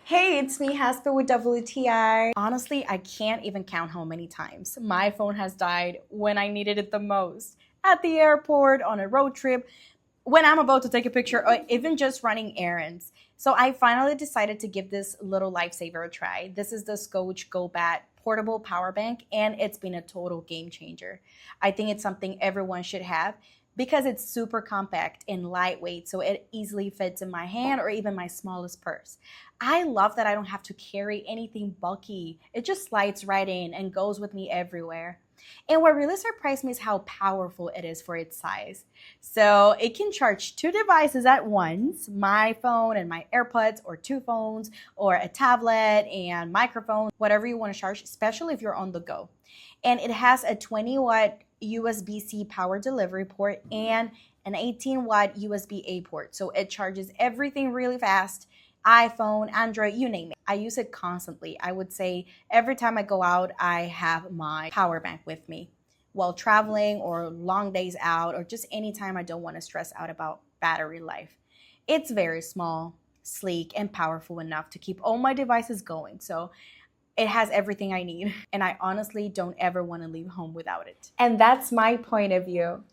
Hey, it's me, Hasper with WTI. Honestly, I can't even count how many times my phone has died when I needed it the most. At the airport, on a road trip, when I'm about to take a picture, or even just running errands. So I finally decided to give this little lifesaver a try. This is the Scosche Go Bat portable power bank, and it's been a total game changer. I think it's something everyone should have because it's super compact and lightweight, so it easily fits in my hand or even my smallest purse. I love that I don't have to carry anything bulky. It just slides right in and goes with me everywhere. And what really surprised me is how powerful it is for its size. So it can charge two devices at once, my phone and my AirPods, or two phones, or a tablet and microphone, whatever you want to charge, especially if you're on the go. And it has a 20-watt USB-C power delivery port and an 18-watt USB-A port. So it charges everything really fast. iPhone, Android, you name it. I use it constantly. I would say every time I go out, I have my power bank with me while traveling or long days out or just anytime I don't want to stress out about battery life. It's very small, sleek, and powerful enough to keep all my devices going. So it has everything I need, and I honestly don't ever want to leave home without it. And that's my point of view.